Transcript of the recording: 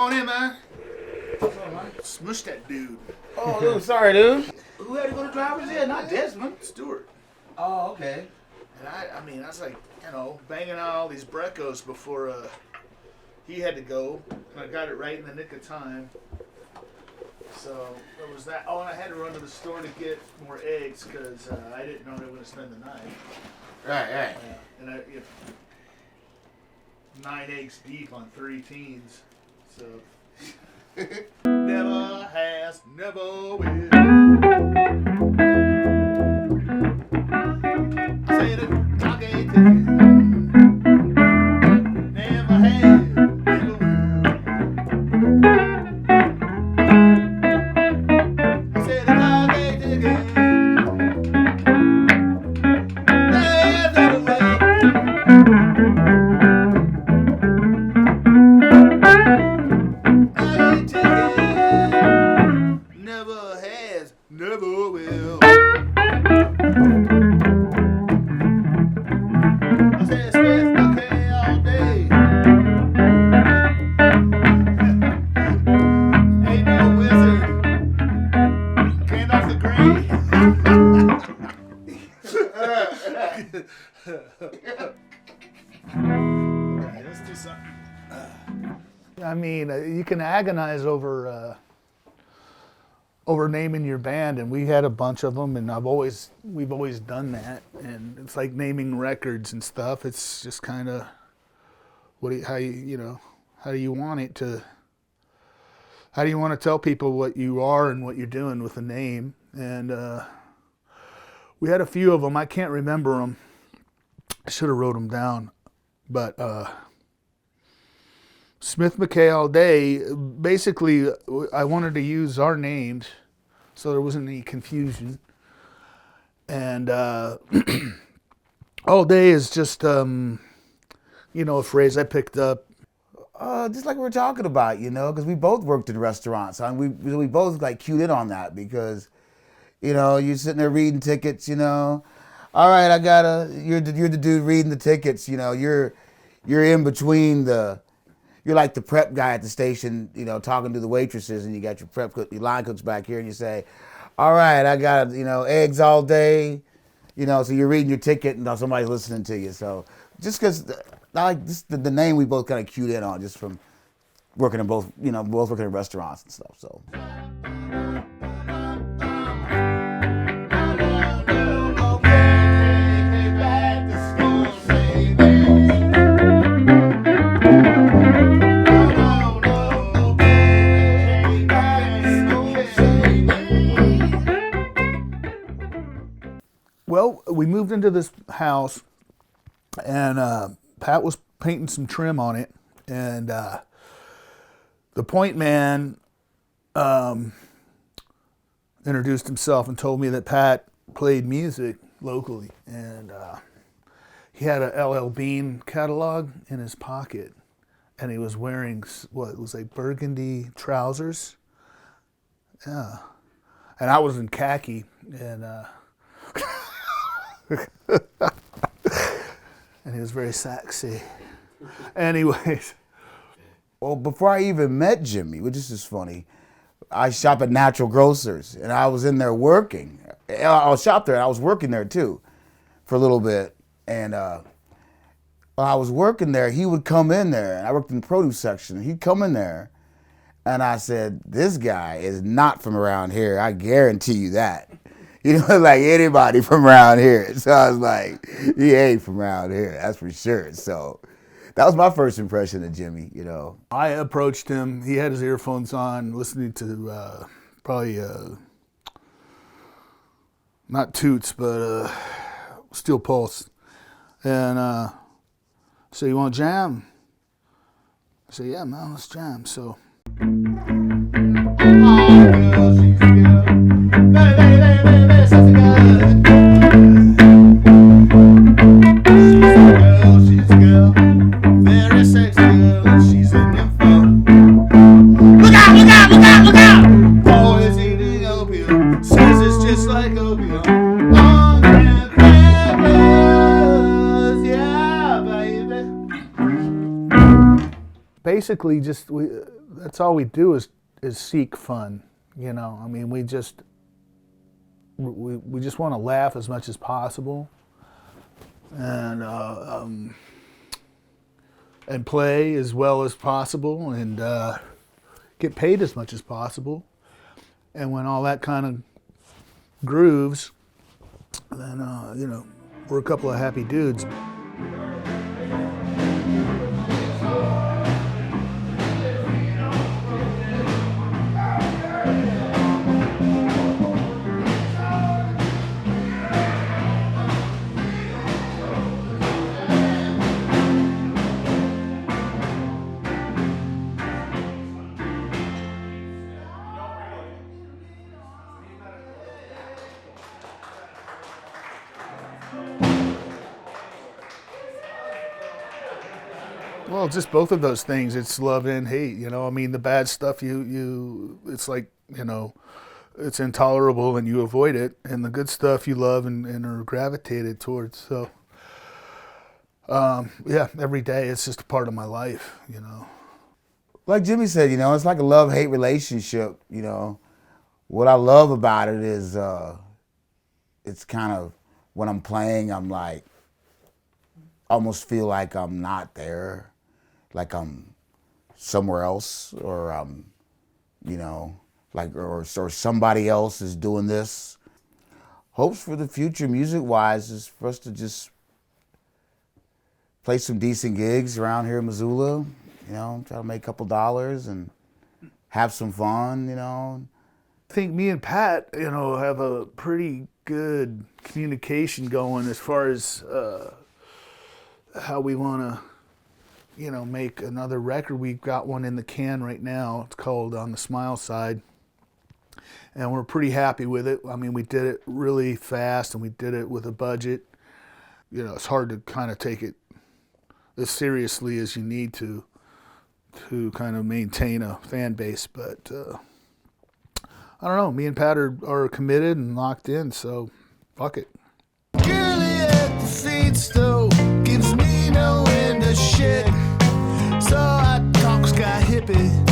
on in, man. What's up, man? Smush that dude. Oh, dude, sorry, dude. Who had to go to driver's ed? Not Desmond. Stewart. Oh, okay. And I mean, I was like, banging out all these Brecos before he had to go. And I got it right in the nick of time. So it was that. Oh, and I had to run to the store to get more eggs because I didn't know they were going to spend the night. Right. And 9 eggs deep on 3 teens. So never has, never will. I said it, I gave to you. Never has, never will. I said it, I gave to you. Never will. Never has, never will. I said, Smith McKay all day. Ain't no wizard. Came off the grave. All right, let's do something. I mean, you can agonize over naming your band, and we had a bunch of them, and we've always done that, and it's like naming records and stuff. It's just kind of how do you want it to? How do you want to tell people what you are and what you're doing with a name? And we had a few of them. I can't remember them. I should have wrote them down, but. Smith McKay all day. Basically, I wanted to use our names so there wasn't any confusion. And all day is just, a phrase I picked up. Just like we were talking about, because we both worked in restaurants. And we both cued in on that because, you're sitting there reading tickets, All right, you're the dude reading the tickets, You're in between You're like the prep guy at the station, talking to the waitresses, and you got your line cooks back here, and you say, all right, I got, eggs all day, so you're reading your ticket, and somebody's listening to you. So just because, the name we both kind of cued in on, just from working in both working in restaurants and stuff, so. Well, we moved into this house, and Pat was painting some trim on it, and the point man introduced himself and told me that Pat played music locally, and he had a LL Bean catalog in his pocket, and he was wearing what was like burgundy trousers. Yeah, and I was in khaki, and and he was very sexy. Anyways. Well, before I even met Jimmy, which is just funny, I shop at Natural Grocers, and I was in there working. I was shop there, and I was working there too for a little bit. And while I was working there, he would come in there, and I worked in the produce section. He'd come in there, and I said, this guy is not from around here. I guarantee you that. Like anybody from around here. So I was like, he ain't from around here, that's for sure. So that was my first impression of Jimmy, I approached him. He had his earphones on, listening to probably, not Toots, but Steel Pulse. And so you want to jam? I said, yeah, man, let's jam. So. Basically, just that's all we do is seek fun. You know, I mean, we just want to laugh as much as possible, and play as well as possible, and get paid as much as possible. And when all that kind of grooves, then you know, we're a couple of happy dudes. Well, just both of those things. It's love and hate. You know, I mean, the bad stuff, it's like, you know, it's intolerable and you avoid it, and the good stuff you love and are gravitated towards. So, yeah, every day it's just a part of my life. You know. Like Jimmy said, you know, it's like a love-hate relationship. You know, what I love about it is it's kind of when I'm playing, I'm like, almost feel like I'm not there. Like I'm somewhere else, or you know, like or somebody else is doing this. Hopes for the future, music-wise, is for us to just play some decent gigs around here in Missoula. You know, try to make a couple dollars and have some fun. You know, I think me and Pat, you know, have a pretty good communication going as far as how we want to, you know, make another record. We've got one in the can right now. It's called On the Smile Side, and we're pretty happy with it. I mean, we did it really fast, and we did it with a budget. You know, it's hard to kind of take it as seriously as you need to kind of maintain a fan base, but I don't know. Me and Pat are committed and locked in, so fuck it. Girlie at the feed stove gives me no end of shit. So I talk sky hippie.